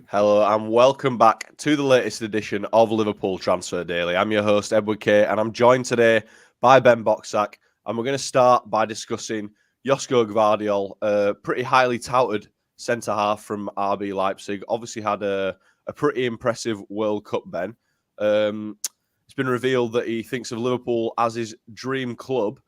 Hello and welcome back to the latest edition of Liverpool Transfer Daily. I'm your host, Edward Kay, and I'm joined today by Ben Bocsak. And we're going to start by discussing Josko Gvardiol, a pretty highly touted centre-half from RB Leipzig. Obviously had a pretty impressive World Cup, Ben. It's been revealed that he thinks of Liverpool as his dream club.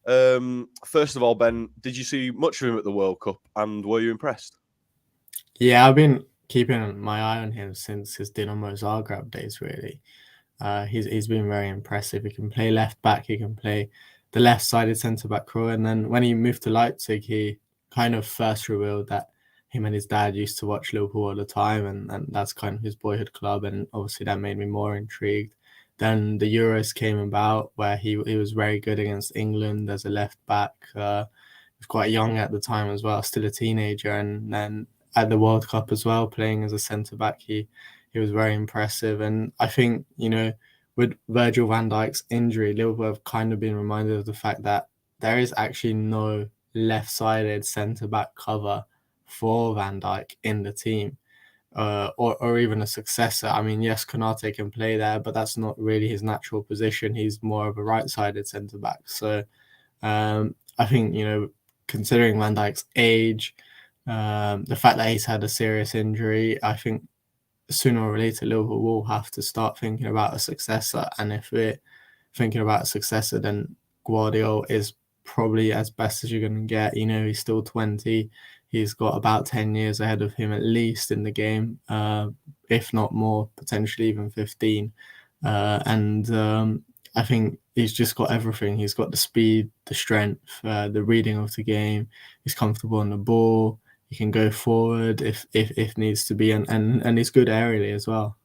First of all, Ben, did you see much of him at the World Cup and were you impressed? Yeah, I've been keeping my eye on him since his Dinamo Zagreb days, really. He's been very impressive. He can play left back, he can play the left-sided centre-back role. And then when he moved to Leipzig, he kind of first revealed that him and his dad used to watch Liverpool all the time, and that's kind of his boyhood club. And obviously that made me more intrigued. Then the Euros came about where he was very good against England as a left back. He was quite young at the time as well, still a teenager. And then at the World Cup as well, playing as a centre back, he was very impressive. And I think, with Virgil van Dijk's injury, Liverpool have kind of been reminded of the fact that there is actually no left-sided centre back cover for Van Dijk in the team, or even a successor. I mean, yes, Konate can play there, but that's not really his natural position. He's more of a right-sided centre back. So I think, considering Van Dijk's age, the fact that he's had a serious injury, I think sooner or later Liverpool will have to start thinking about a successor. And if we're thinking about a successor, then Gvardiol is probably as best as you're going to get. He's still 20. He's got about 10 years ahead of him at least in the game, if not more, potentially even 15. And I think he's just got everything. He's got the speed, the strength, the reading of the game. He's comfortable on the ball. He can go forward if needs to be, and he's good aerially as well.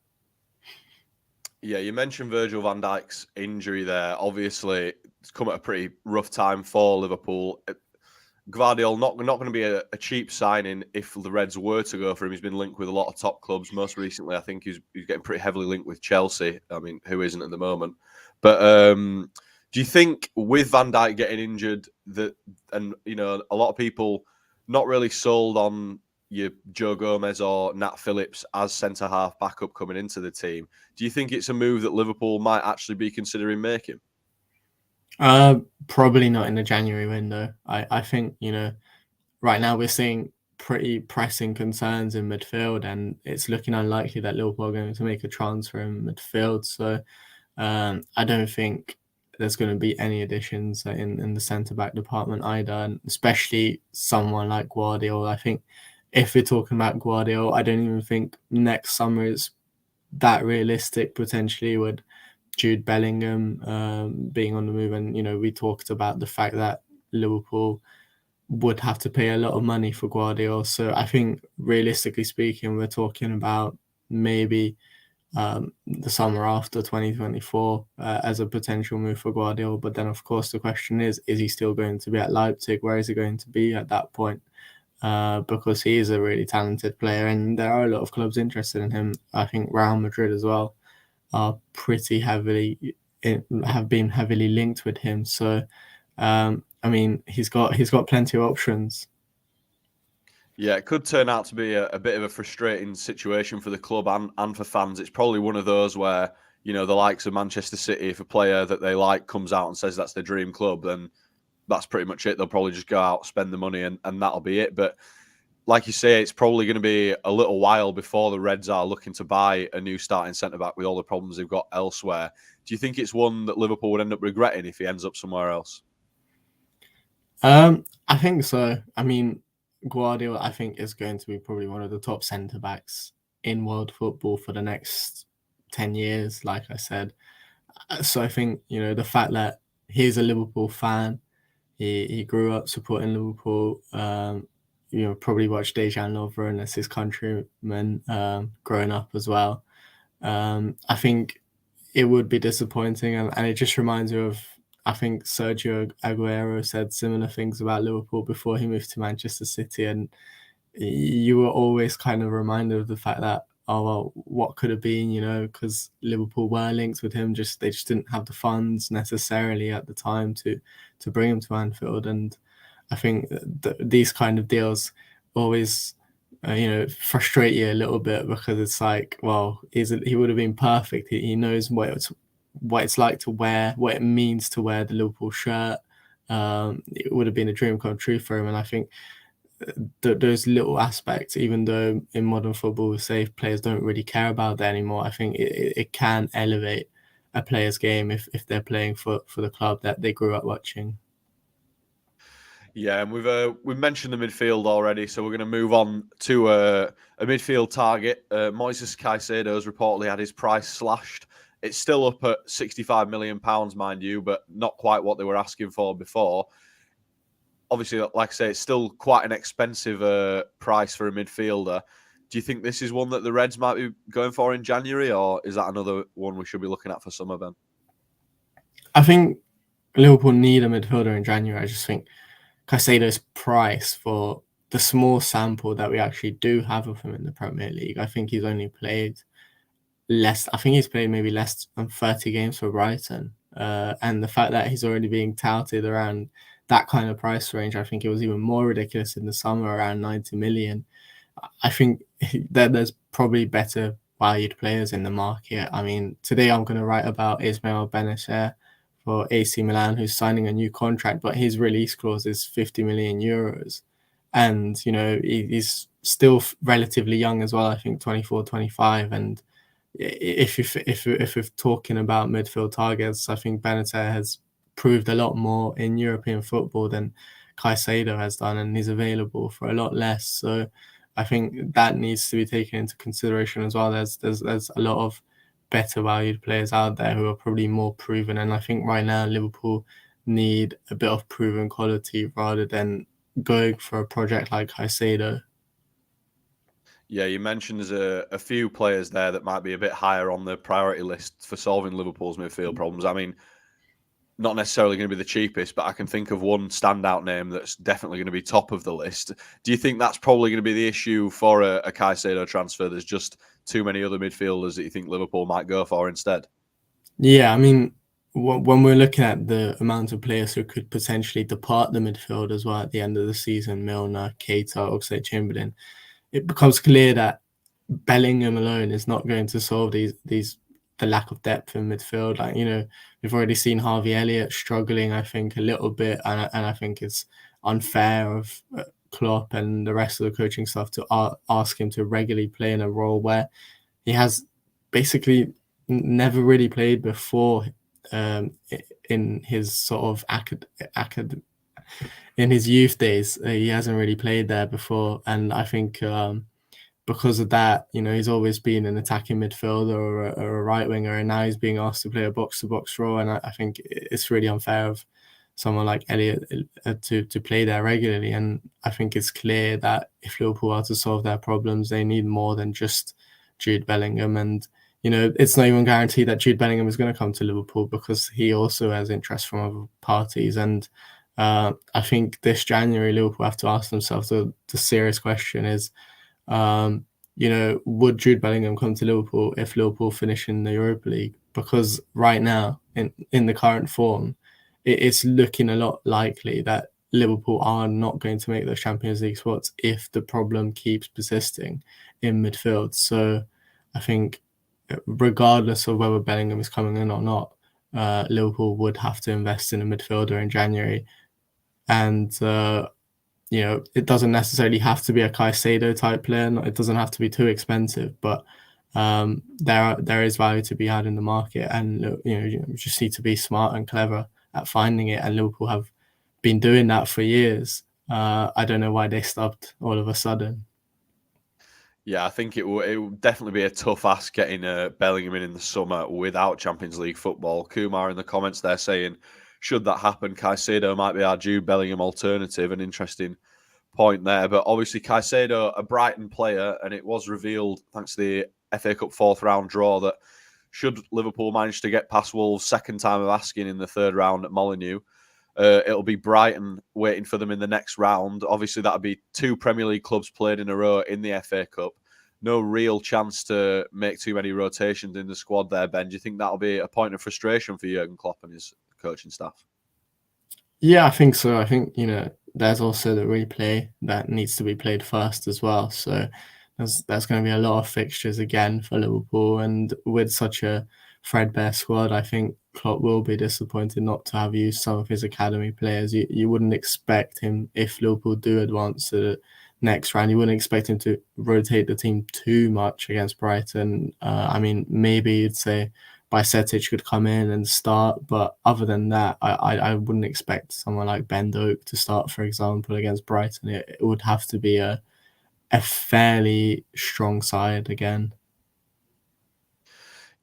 Yeah, you mentioned Virgil van Dijk's injury there. Obviously, it's come at a pretty rough time for Liverpool. Gvardiol not going to be a cheap signing if the Reds were to go for him. He's been linked with a lot of top clubs. Most recently, I think he's getting pretty heavily linked with Chelsea. I mean, who isn't at the moment? But do you think with Van Dijk getting injured, and a lot of people not really sold on your Joe Gomez or Nat Phillips as centre-half backup coming into the team, do you think it's a move that Liverpool might actually be considering making? Probably not in the January window. I think, right now we're seeing pretty pressing concerns in midfield, and it's looking unlikely that Liverpool are going to make a transfer in midfield. So I don't think there's going to be any additions in the centre-back department either, and especially someone like Gvardiol. I think if we're talking about Gvardiol, I don't even think next summer is that realistic, potentially, with Jude Bellingham being on the move. And, we talked about the fact that Liverpool would have to pay a lot of money for Gvardiol. So I think, realistically speaking, we're talking about maybe the summer after 2024 as a potential move for Gvardiol. But then, of course, the question is he still going to be at Leipzig? Where is he going to be at that point? Because he is a really talented player, and there are a lot of clubs interested in him. I think Real Madrid as well are pretty have been heavily linked with him. So, I mean, he's got plenty of options. Yeah, it could turn out to be a bit of a frustrating situation for the club and for fans. It's probably one of those where, the likes of Manchester City, if a player that they like comes out and says that's their dream club, then that's pretty much it. They'll probably just go out, spend the money, and that'll be it. But like you say, it's probably going to be a little while before the Reds are looking to buy a new starting centre-back with all the problems they've got elsewhere. Do you think it's one that Liverpool would end up regretting if he ends up somewhere else? I think so. I mean, Gvardiol, I think, is going to be probably one of the top centre-backs in world football for the next 10 years, like I said. So I think, the fact that he's a Liverpool fan, he grew up supporting Liverpool, probably watched Dejan Lovren as his countryman growing up as well. I think it would be disappointing, and it just reminds me of, I think Sergio Aguero said similar things about Liverpool before he moved to Manchester City, and you were always kind of reminded of the fact that, oh, well, what could have been, because Liverpool were linked with him, they just didn't have the funds necessarily at the time to bring him to Anfield. And I think these kind of deals always frustrate you a little bit, because it's like, well, he would have been perfect. He knows what it's like to wear, what it means to wear the Liverpool shirt. It would have been a dream come true for him. And I think those little aspects, even though in modern football we say players don't really care about that anymore, I think it can elevate a player's game if they're playing for the club that they grew up watching. Yeah, and we've mentioned the midfield already, so we're going to move on to a midfield target. Moises Caicedo has reportedly had his price slashed. It's still up at £65 million, mind you, but not quite what they were asking for before. Obviously, like I say, it's still quite an expensive price for a midfielder. Do you think this is one that the Reds might be going for in January, or is that another one we should be looking at for summer, Ben? I think Liverpool need a midfielder in January. I just think Caicedo's price, for the small sample that we actually do have of him in the Premier League, I think he's only played less. I think he's played maybe less than 30 games for Brighton. And the fact that he's already being touted around that kind of price range, I think it was even more ridiculous in the summer, around 90 million. I think that there's probably better valued players in the market. I mean, today I'm going to write about Ismail Benacer for AC Milan, who's signing a new contract, but his release clause is 50 million euros. And, he's still relatively young as well, I think 24, 25. And if we're talking about midfield targets, I think Benacer has proved a lot more in European football than Caicedo has done, and he's available for a lot less. So I think that needs to be taken into consideration as well. There's a lot of better valued players out there who are probably more proven, and I think right now Liverpool need a bit of proven quality rather than going for a project like Caicedo. Yeah, you mentioned there's a few players there that might be a bit higher on the priority list for solving Liverpool's midfield problems. I mean, not necessarily going to be the cheapest, but I can think of one standout name that's definitely going to be top of the list. Do you think that's probably going to be the issue for a Caicedo transfer? There's just too many other midfielders that you think Liverpool might go for instead? Yeah, I mean, when we're looking at the amount of players who could potentially depart the midfield as well at the end of the season, Milner, Keita, Oxlade-Chamberlain, it becomes clear that Bellingham alone is not going to solve the lack of depth in midfield. Like, we've already seen Harvey Elliott struggling, I think, a little bit, and I think it's unfair of Klopp and the rest of the coaching staff to ask him to regularly play in a role where he has basically never really played before, in his sort of in his youth days. He hasn't really played there before, and I think because of that, he's always been an attacking midfielder or a right winger, and now he's being asked to play a box-to-box role, and I think it's really unfair of someone like Elliott to play there regularly. And I think it's clear that if Liverpool are to solve their problems, they need more than just Jude Bellingham. And it's not even guaranteed that Jude Bellingham is going to come to Liverpool, because he also has interest from other parties. And I think this January, Liverpool have to ask themselves the serious question is, would Jude Bellingham come to Liverpool if Liverpool finish in the Europa League? Because right now, in the current form, it's looking a lot likely that Liverpool are not going to make those Champions League spots if the problem keeps persisting in midfield. So I think regardless of whether Bellingham is coming in or not, Liverpool would have to invest in a midfielder in January. And it doesn't necessarily have to be a Caicedo type player. It doesn't have to be too expensive, but there is value to be had in the market, and you just need to be smart and clever at finding it. And Liverpool have been doing that for years. I don't know why they stopped all of a sudden. Yeah, I think it will definitely be a tough ask getting Bellingham in the summer without Champions League football. Kumar in the comments there saying, should that happen, Caicedo might be our Jude Bellingham alternative. An interesting point there. But obviously Caicedo, a Brighton player, and it was revealed thanks to the FA Cup fourth round draw that should Liverpool manage to get past Wolves' second time of asking in the third round at Molineux, it'll be Brighton waiting for them in the next round. Obviously, that'll be two Premier League clubs played in a row in the FA Cup. No real chance to make too many rotations in the squad there, Ben. Do you think that'll be a point of frustration for Jurgen Klopp and his coaching staff? Yeah, I think so. I think, there's also the replay that needs to be played first as well. So there's going to be a lot of fixtures again for Liverpool, and with such a threadbare squad, I think Klopp will be disappointed not to have used some of his academy players. You wouldn't expect him, if Liverpool do advance to the next round, you wouldn't expect him to rotate the team too much against Brighton. I mean, maybe you'd say Bajcetic could come in and start, but other than that, I wouldn't expect someone like Ben Bocsak to start, for example, against Brighton. It would have to be a fairly strong side again.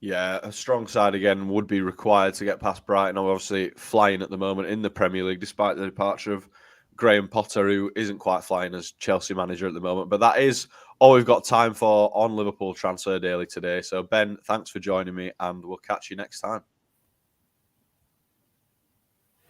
Yeah, a strong side again would be required to get past Brighton. Obviously flying at the moment in the Premier League, despite the departure of Graham Potter, who isn't quite flying as Chelsea manager at the moment. But that is all we've got time for on Liverpool Transfer Daily today. So Ben, thanks for joining me, and we'll catch you next time.